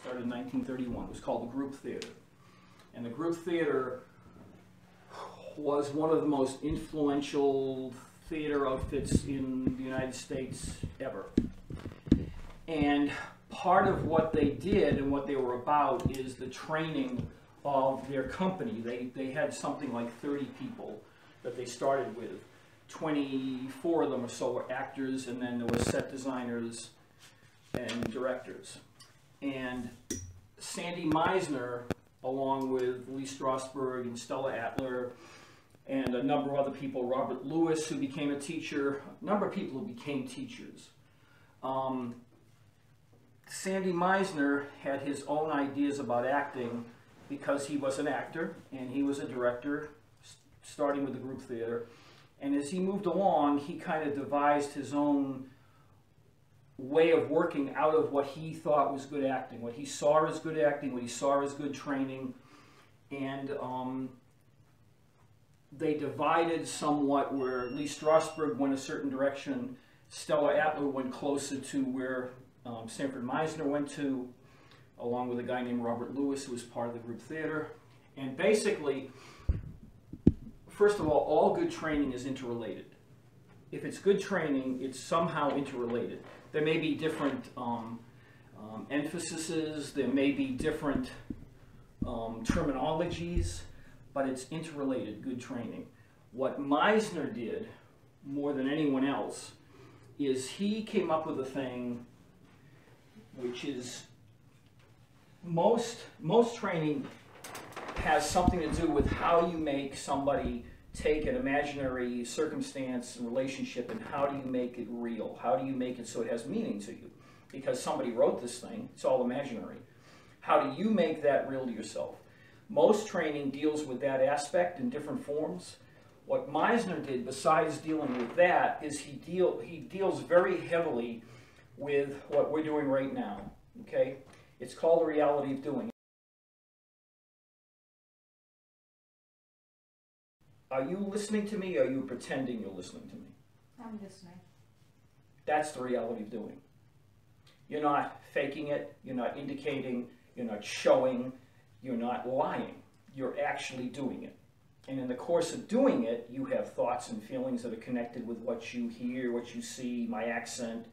started in 1931. It was called the group theater. And the group theater was one of the most influential theater outfits in the United States ever. And part of what they did and what they were about is the training of their company. They had something like 30 people that they started with. 24 of them or so were actors, and then there were set designers and directors. And Sandy Meisner, along with Lee Strasberg and Stella Adler, and a number of other people, Robert Lewis, who became a teacher, a number of people who became teachers. Sandy Meisner had his own ideas about acting because he was an actor and he was a director, starting with the group theater. And as he moved along, he kind of devised his own way of working out of what he thought was good acting, what he saw as good acting, what he saw as good training. And they divided somewhat where Lee Strasberg went a certain direction, Stella Adler went closer to where Sanford Meisner went to, along with a guy named Robert Lewis, who was part of the group theater. And basically, first of all good training is interrelated. If it's good training, it's somehow interrelated. There may be different emphases, there may be different terminologies, but it's interrelated, good training. What Meisner did, more than anyone else, is he came up with a thing which is most training has something to do with how you make somebody take an imaginary circumstance and relationship and how do you make it real? How do you make it so it has meaning to you? Because somebody wrote this thing, it's all imaginary. How do you make that real to yourself? Most training deals with that aspect in different forms. What Meisner did, besides dealing with that, is he deals very heavily with what we're doing right now, okay? It's called the reality of doing. Are you listening to me, or are you pretending you're listening to me? I'm listening. That's the reality of doing. You're not faking it, you're not indicating, you're not showing, you're not lying. You're actually doing it. And in the course of doing it, you have thoughts and feelings that are connected with what you hear, what you see, my accent.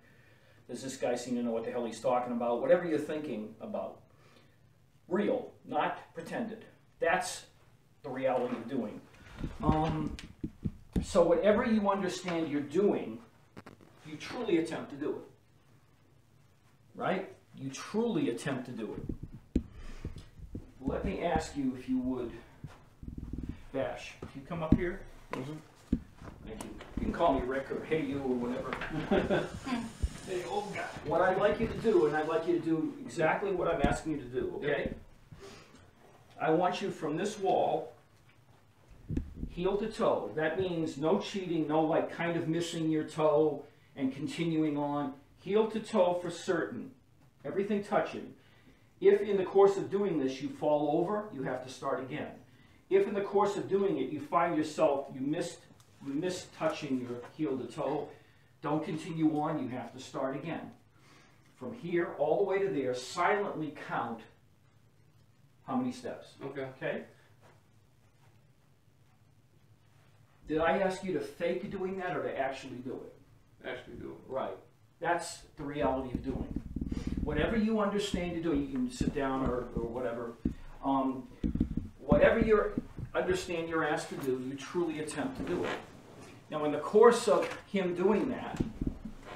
Does this guy seem to know what the hell he's talking about? Whatever you're thinking about. Real, not pretended. That's the reality of doing. So whatever you understand you're doing, you truly attempt to do it. Right? You truly attempt to do it. Let me ask you, if you would, Bash, if you come up here. Mm-hmm. Thank you. You can call me Rick or hey you or whatever. Hey, old guy. What I'd like you to do, and I'd like you to do exactly what I'm asking you to do, okay? I want you from this wall, heel to toe. That means no cheating, no like kind of missing your toe and continuing on. Heel to toe for certain. Everything touching. If in the course of doing this you fall over, you have to start again. If in the course of doing it you find yourself, you missed touching your heel to toe, don't continue on, you have to start again. From here all the way to there, silently count how many steps. Okay. Okay? Did I ask you to fake doing that or to actually do it? Actually do it. Right. That's the reality of doing. Whatever you understand to do, you can sit down or whatever. Whatever you understand you're asked to do, you truly attempt to do it. Now, in the course of him doing that,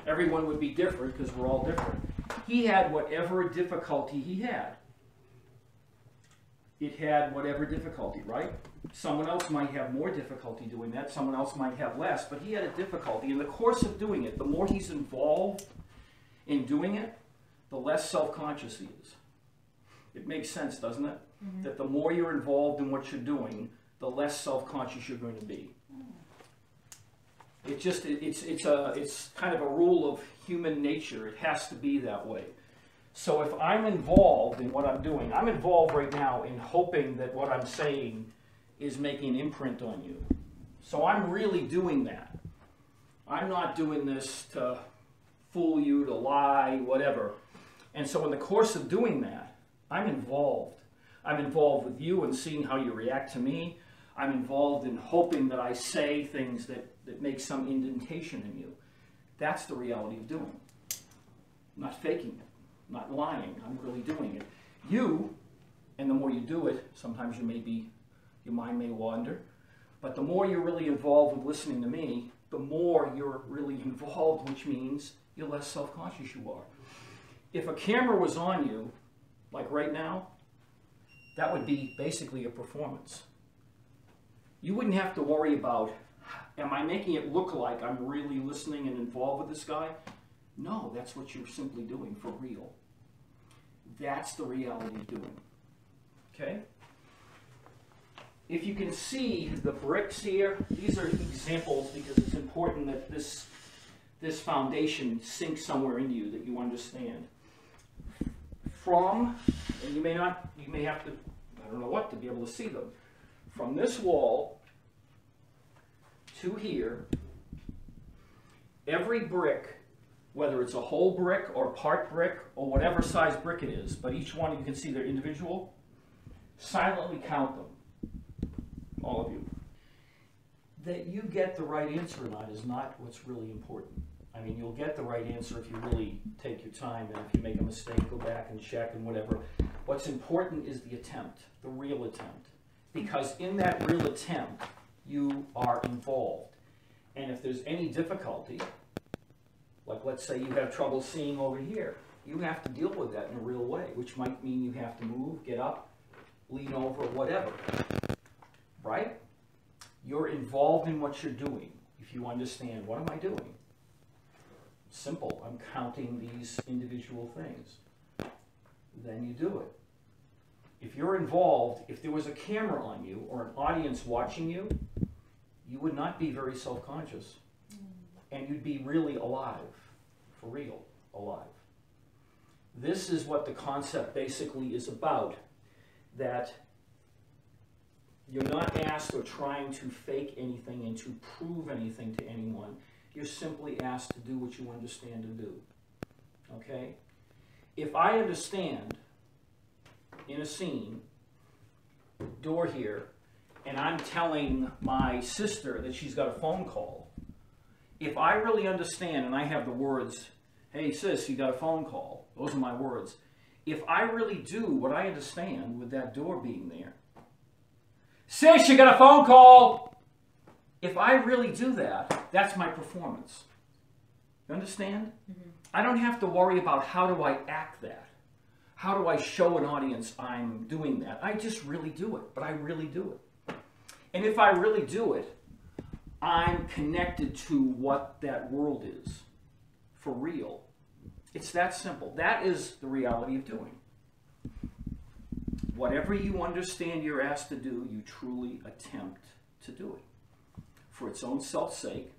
everyone would be different because we're all different. He had whatever difficulty he had. It had whatever difficulty, right? Someone else might have more difficulty doing that. Someone else might have less, but he had a difficulty. In the course of doing it, the more he's involved in doing it, the less self-conscious he is. It makes sense, doesn't it? Mm-hmm. That the more you're involved in what you're doing, the less self-conscious you're going to be. It's kind of a rule of human nature. It has to be that way. So if I'm involved in what I'm doing, I'm involved right now in hoping that what I'm saying is making an imprint on you. So I'm really doing that. I'm not doing this to fool you, to lie, whatever. And so in the course of doing that, I'm involved. I'm involved with you and seeing how you react to me. I'm involved in hoping that I say things that make some indentation in you. That's the reality of doing. I'm not faking it, I'm not lying, I'm really doing it. You, and the more you do it, sometimes your mind may wander, but the more you're really involved with listening to me, the more you're really involved, which means you're less self-conscious you are. If a camera was on you, like right now, that would be basically a performance. You wouldn't have to worry about, am I making it look like I'm really listening and involved with this guy? No, that's what you're simply doing for real. That's the reality of doing. Okay? If you can see the bricks here, these are examples because it's important that this foundation sinks somewhere in you, that you understand. From, and you may have to, I don't know what, to be able to see them. From this wall to here, every brick, whether it's a whole brick or part brick or whatever size brick it is, but each one you can see they're individual, silently count them, all of you. That you get the right answer or not is not what's really important. I mean, you'll get the right answer if you really take your time, and if you make a mistake, go back and check and whatever. What's important is the attempt, the real attempt. Because in that real attempt, you are involved. And if there's any difficulty, like let's say you have trouble seeing over here, you have to deal with that in a real way, which might mean you have to move, get up, lean over, whatever. Right? You're involved in what you're doing. If you understand, what am I doing? Simple. I'm counting these individual things. Then you do it. If you're involved, if there was a camera on you or an audience watching you, you would not be very self-conscious. And you'd be really alive, for real, alive. This is what the concept basically is about, that you're not asked or trying to fake anything and to prove anything to anyone. You're simply asked to do what you understand to do. Okay? If I understand in a scene, door here, and I'm telling my sister that she's got a phone call, if I really understand and I have the words, hey sis, you got a phone call, those are my words. If I really do what I understand with that door being there, sis, you got a phone call! If I really do that, that's my performance. You understand? Mm-hmm. I don't have to worry about how do I act that. How do I show an audience I'm doing that? I just really do it, but I really do it. And if I really do it, I'm connected to what that world is, for real. It's that simple. That is the reality of doing. Whatever you understand you're asked to do, you truly attempt to do it. For its own self's sake,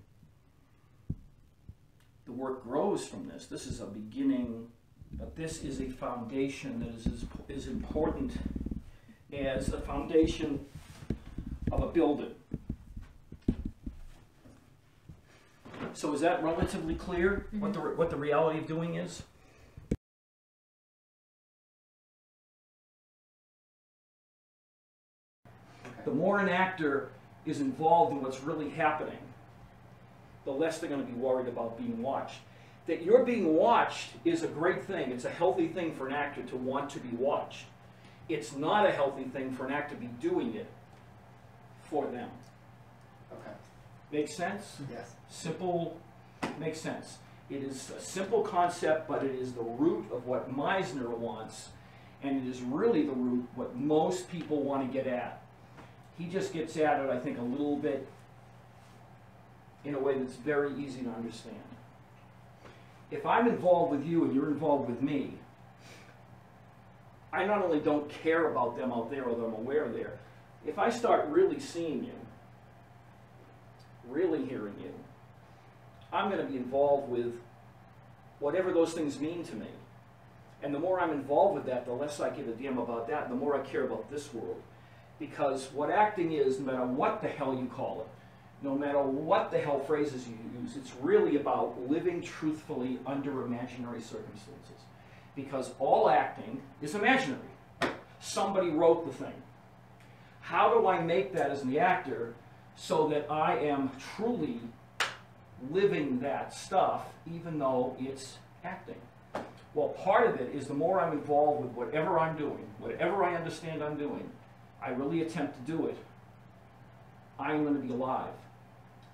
the work grows from this. This is a beginning, but this is a foundation that is as important as the foundation of a building. So is that relatively clear, mm-hmm. what the reality of doing is? Okay. The more an actor is involved in what's really happening, the less they're going to be worried about being watched. That you're being watched is a great thing. It's a healthy thing for an actor to want to be watched. It's not a healthy thing for an actor to be doing it for them. Okay. Makes sense? Yes. Simple, makes sense. It is a simple concept, but it is the root of what Meisner wants, and it is really the root what most people want to get at. He just gets at it, I think, a little bit in a way that's very easy to understand. If I'm involved with you and you're involved with me, I not only don't care about them out there or that I'm aware there. If I start really seeing you, really hearing you, I'm going to be involved with whatever those things mean to me. And the more I'm involved with that, the less I give a damn about that, the more I care about this world. Because what acting is, no matter what the hell you call it, no matter what the hell phrases you use, it's really about living truthfully under imaginary circumstances. Because all acting is imaginary. somebody wrote the thing. How do I make that as the actor so that I am truly living that stuff even though it's acting? Well, part of it is the more I'm involved with whatever I'm doing, whatever I understand I'm doing, I really attempt to do it, I'm going to be alive.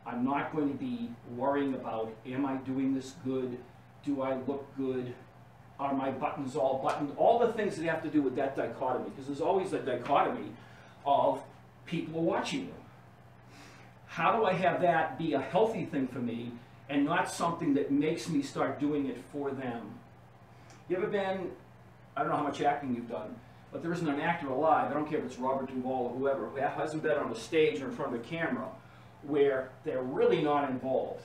I'm not going to be worrying about, am I doing this good? Do I look good? Are my buttons all buttoned? All the things that have to do with that dichotomy, because there's always a dichotomy of people are watching you. How do I have that be a healthy thing for me and not something that makes me start doing it for them? You ever been, I don't know how much acting you've done, but there isn't an actor alive, I don't care if it's Robert Duvall or whoever, who hasn't been on a stage or in front of a camera where they're really not involved.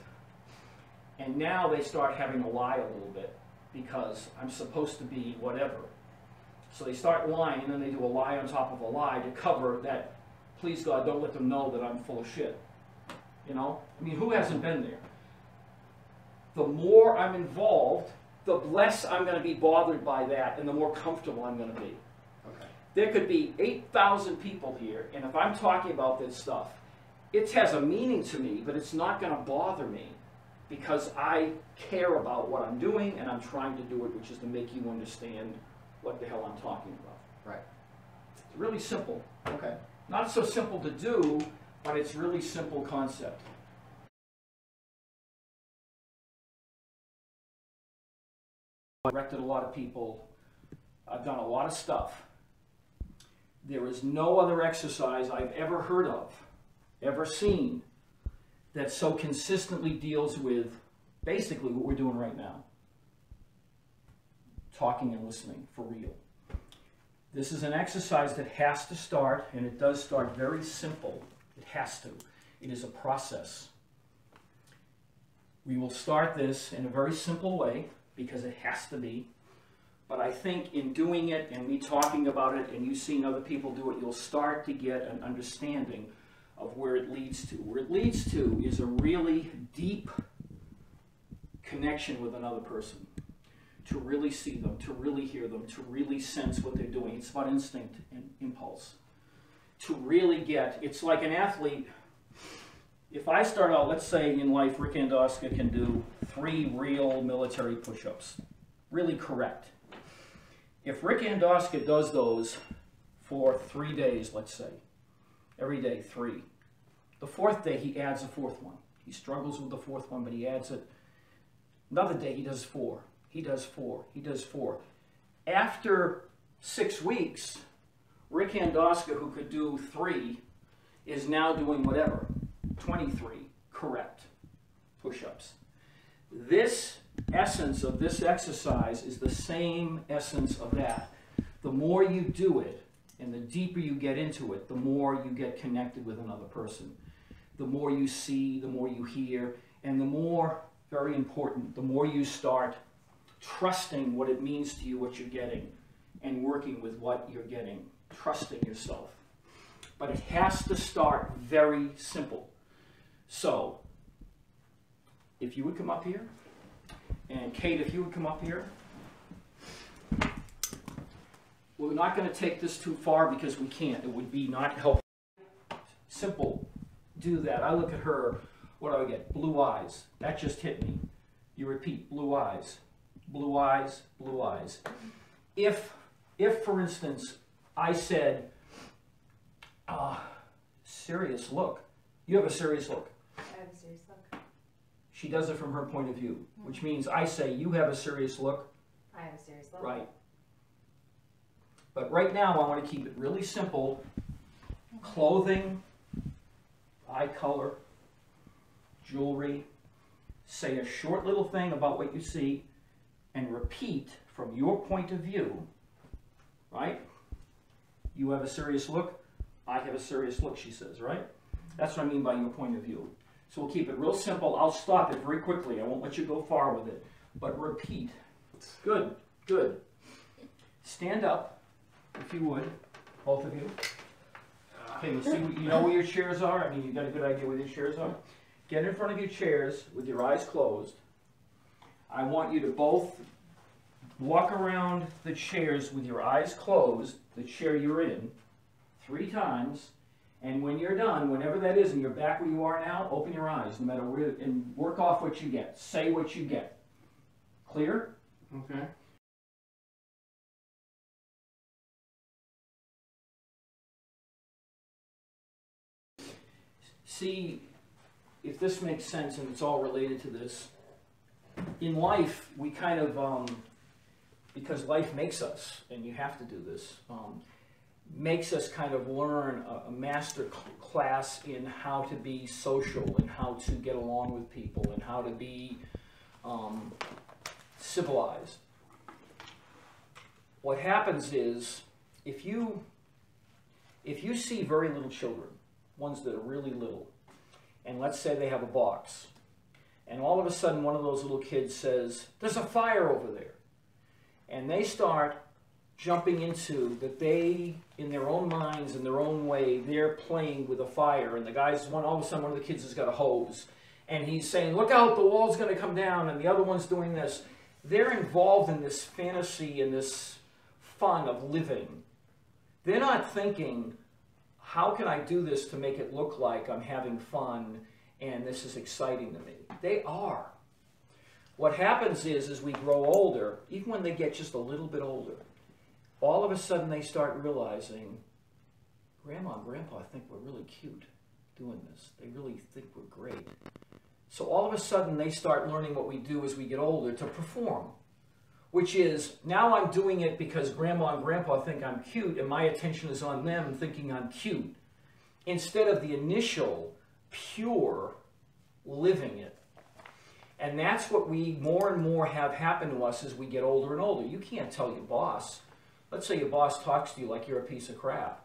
And now they start having to lie a little bit because I'm supposed to be whatever. So they start lying and then they do a lie on top of a lie to cover that, please God, don't let them know that I'm full of shit. You know? I mean, who hasn't been there? The more I'm involved, the less I'm going to be bothered by that and the more comfortable I'm going to be. Okay. There could be 8,000 people here, and if I'm talking about this stuff, it has a meaning to me, but it's not going to bother me because I care about what I'm doing and I'm trying to do it, which is to make you understand what the hell I'm talking about. Right. It's really simple. Okay. Not so simple to do, but it's really simple concept. I've directed a lot of people. I've done a lot of stuff. There is no other exercise I've ever heard of, ever seen, that so consistently deals with basically what we're doing right now. Talking and listening for real. This is an exercise that has to start, and it does start very simple. It has to. It is a process. We will start this in a very simple way because it has to be. But I think in doing it and me talking about it and you seeing other people do it, you'll start to get an understanding of where it leads to. Where it leads to is a really deep connection with another person. To really see them, to really hear them, to really sense what they're doing. It's about instinct and impulse. To really get, it's like an athlete. If I start out, let's say in life, Rick Andosca can do 3 real military push-ups. Really correct. If Rick Andosca does those for 3 days, let's say, every day 3, the 4th day he adds a 4th one. He struggles with the 4th one, but he adds it. Another day he does 4. He does 4. He does 4. After 6 weeks, Rick Andosca, who could do 3, is now doing whatever, 23 correct push-ups. This essence of this exercise is the same essence of that. The more you do it, and the deeper you get into it, the more you get connected with another person. The more you see, the more you hear, and the more, very important, the more you start trusting what it means to you, what you're getting, and working with what you're getting, trusting yourself. But it has to start very simple. So, if you would come up here, and Kate, if you would come up here. We're not going to take this too far because we can't. It would be not helpful. Simple. Do that. I look at her. What do I get? Blue eyes. That just hit me. You repeat, blue eyes. Blue eyes, blue eyes. If for instance, I said, serious look. You have a serious look. I have a serious look. She does it from her point of view, which means I say, you have a serious look. I have a serious look. Right. But right now, I want to keep it really simple. Clothing, eye color, jewelry. Say a short little thing about what you see and repeat from your point of view, right? You have a serious look. I have a serious look, she says, right? That's what I mean by your point of view. So we'll keep it real simple. I'll stop it very quickly. I won't let you go far with it. But repeat. Good, good. Stand up, if you would, both of you. Okay, you see, you know where your chairs are? I mean, you got a good idea where your chairs are? Get in front of your chairs with your eyes closed. I want you to both walk around the chairs with your eyes closed, the chair you're in, 3 times, and when you're done, whenever that is, and you're back where you are now, open your eyes, no matter where, and work off what you get. Say what you get. Clear? Okay. See if this makes sense, and it's all related to this. In life, we kind of, because life makes us, and you have to do this, makes us kind of learn a master class in how to be social and how to get along with people and how to be civilized. What happens is, if you see very little children, ones that are really little, and let's say they have a box, and all of a sudden one of those little kids says, "There's a fire over there," and they start jumping into that they, in their own minds, in their own way, they're playing with a fire, and the guy's all of a sudden one of the kids has got a hose, and he's saying, "Look out, the wall's going to come down," and the other one's doing this. They're involved in this fantasy and this fun of living. They're not thinking, how can I do this to make it look like I'm having fun and this is exciting to me? They are. What happens is, as we grow older, even when they get just a little bit older, all of a sudden they start realizing, Grandma and Grandpa think we're really cute doing this. They really think we're great. So all of a sudden they start learning what we do as we get older to perform, which is, now I'm doing it because Grandma and Grandpa think I'm cute and my attention is on them thinking I'm cute, instead of the initial, pure living it. And that's what we more and more have happen to us as we get older and older. You can't tell your boss. Let's say your boss talks to you like you're a piece of crap.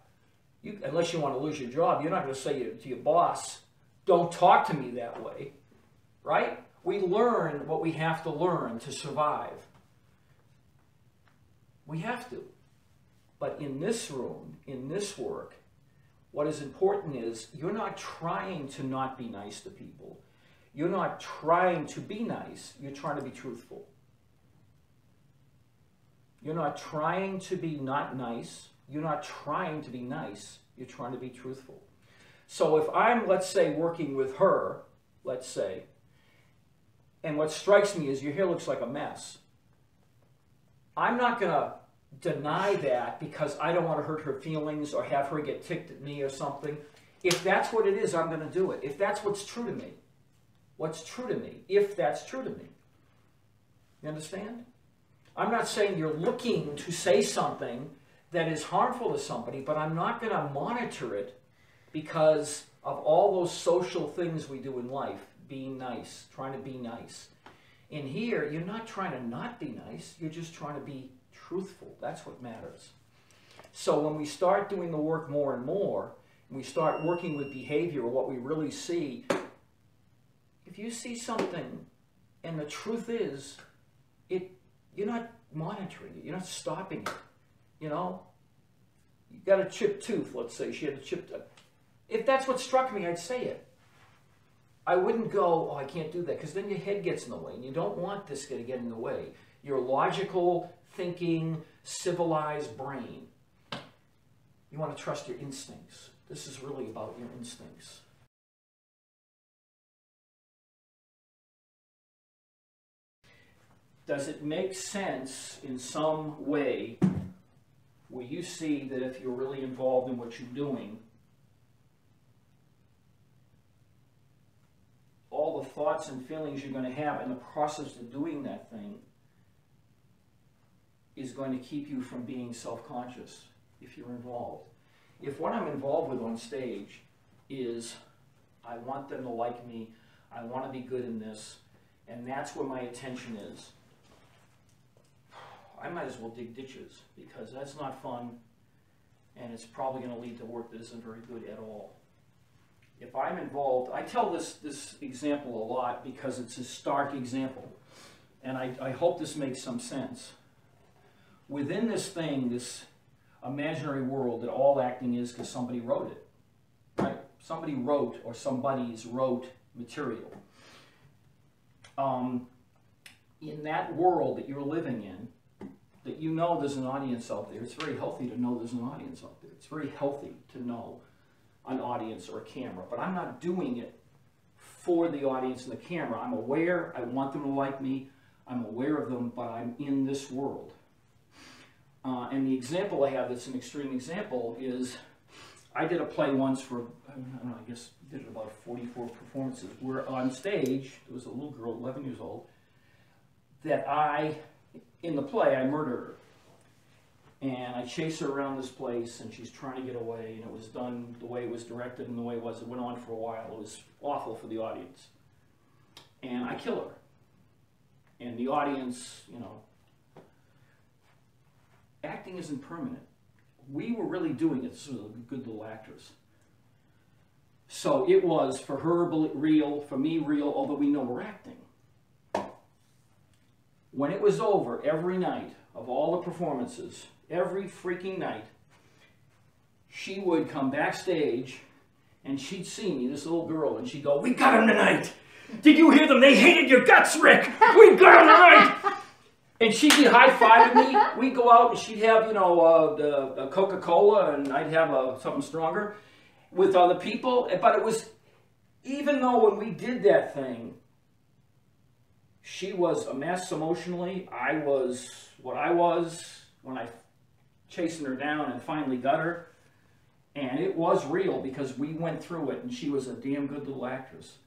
Unless you want to lose your job, you're not going to say to your boss, "Don't talk to me that way." Right? We learn what we have to learn to survive. We have to. But in this room, in this work, what is important is you're not trying to not be nice to people. You're not trying to be nice. You're trying to be truthful. You're not trying to be not nice. You're not trying to be nice. You're trying to be truthful. So if I'm, let's say, working with her, let's say, and what strikes me is your hair looks like a mess, I'm not going to deny that because I don't want to hurt her feelings or have her get ticked at me or something. If that's what it is, I'm going to do it. If that's what's true to me. What's true to me, if that's true to me. You understand? I'm not saying you're looking to say something that is harmful to somebody, but I'm not going to monitor it because of all those social things we do in life. Being nice, trying to be nice. In here, you're not trying to not be nice. You're just trying to be truthful. That's what matters. So when we start doing the work more and more, and we start working with behavior or what we really see, if you see something and the truth is, you're not monitoring it. You're not stopping it. You know? You got a chipped tooth, let's say. She had a chipped tooth. If that's what struck me, I'd say it. I wouldn't go, "Oh, I can't do that," because then your head gets in the way, and you don't want this to get in the way. Your logical, thinking, civilized brain. You want to trust your instincts. This is really about your instincts. Does it make sense in some way where you see that if you're really involved in what you're doing, all the thoughts and feelings you're going to have in the process of doing that thing is going to keep you from being self-conscious if you're involved? If what I'm involved with on stage is I want them to like me, I want to be good in this, and that's where my attention is, I might as well dig ditches, because that's not fun, and it's probably going to lead to work that isn't very good at all. If I'm involved, I tell this example a lot because it's a stark example, and I hope this makes some sense. Within this thing, this imaginary world that all acting is because somebody wrote it, right? Somebody wrote, or somebody's wrote material. In that world that you're living in, that you know there's an audience out there. It's very healthy to know there's an audience out there. It's very healthy to know an audience or a camera, but I'm not doing it for the audience and the camera. I'm aware, I want them to like me, I'm aware of them, but I'm in this world. And the example I have that's an extreme example is, I did a play once for, I don't know, I guess did about 44 performances, where on stage, there was a little girl, 11 years old, that in the play, I murdered her. And I chase her around this place, and she's trying to get away, and it was done the way it was directed and the way it was. It went on for a while. It was awful for the audience. And I kill her. And the audience, you know, acting isn't permanent. We were really doing it, so good little actors. So it was, for her, real, for me, real, although we know we're acting. When it was over, every night of all the performances, every freaking night, she would come backstage and she'd see me, this little girl, and she'd go, "We got him tonight! Did you hear them? They hated your guts, Rick! We got him tonight!" And she'd be high-fiving me. We'd go out and she'd have, you know, a Coca-Cola, and I'd have something stronger with other people. But it was, even though when we did that thing, she was a mess emotionally, I was what I was when I chasing her down and finally got her. And it was real because we went through it, and she was a damn good little actress.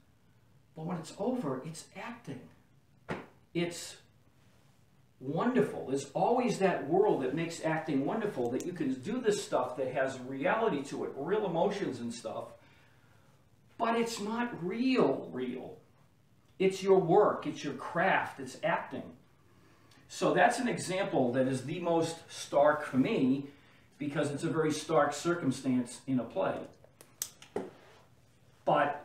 But when it's over, it's acting. It's wonderful. There's always that world that makes acting wonderful, that you can do this stuff that has reality to it, real emotions and stuff, but it's not real. It's your work, it's your craft, it's acting. So that's an example that is the most stark for me, because it's a very stark circumstance in a play. But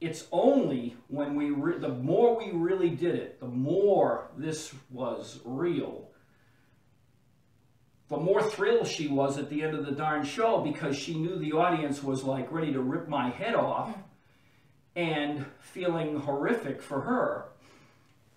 it's only when the more we really did it, the more this was real, the more thrilled she was at the end of the darn show, because she knew the audience was like ready to rip my head off and feeling horrific for her.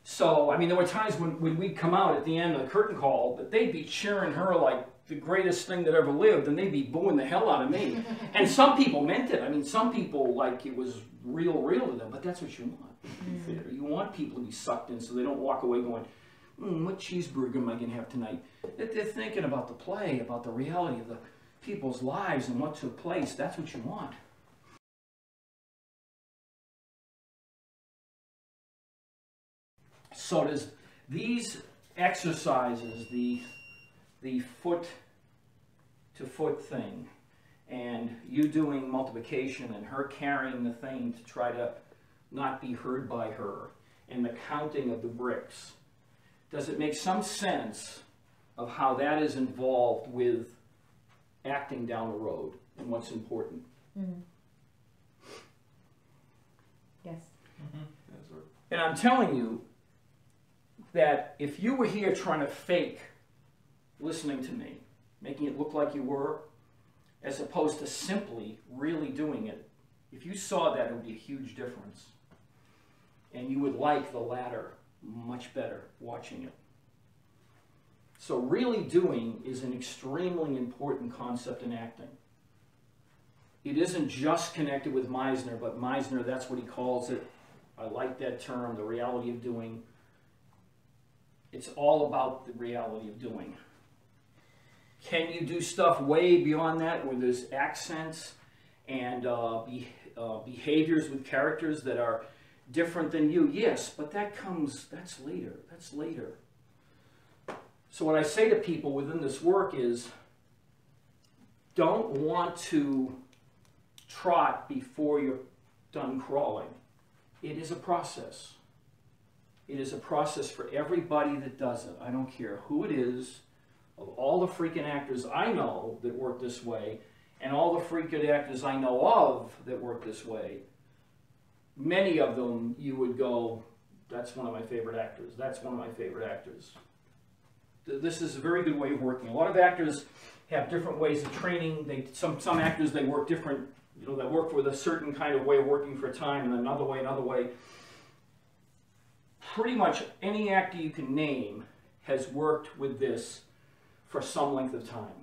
So, I mean, there were times when we'd come out at the end of the curtain call that they'd be cheering her like the greatest thing that ever lived, and they'd be booing the hell out of me. And some people meant it. I mean, some people, like, it was real to them, but that's what you want in theater. You want people to be sucked in so they don't walk away going, what cheeseburger am I going to have tonight? They're thinking about the play, about the reality of the people's lives and what took place. That's what you want. So does these exercises, the foot-to-foot thing, and you doing multiplication and her carrying the thing to try to not be heard by her, and the counting of the bricks, does it make some sense of how that is involved with acting down the road and what's important? Mm-hmm. Yes. Mm-hmm. And I'm telling you that if you were here trying to fake listening to me, making it look like you were, as opposed to simply really doing it, if you saw that, it would be a huge difference. And you would like the latter much better watching it. So really doing is an extremely important concept in acting. It isn't just connected with Meisner, but Meisner, that's what he calls it. I like that term, the reality of doing. It's all about the reality of doing. Can you do stuff way beyond that, where there's accents and behaviors with characters that are different than you? Yes, but that's later. That's later. So what I say to people within this work is, don't want to trot before you're done crawling. It is a process. It is a process for everybody that does it. I don't care who it is. Of all the freaking actors I know that work this way, and all the freaking actors I know of that work this way, many of them you would go, that's one of my favorite actors. That's one of my favorite actors. This is a very good way of working. A lot of actors have different ways of training. Some actors, they work different, you know, they work with a certain kind of way of working for a time, and another way. Pretty much any actor you can name has worked with this for some length of time.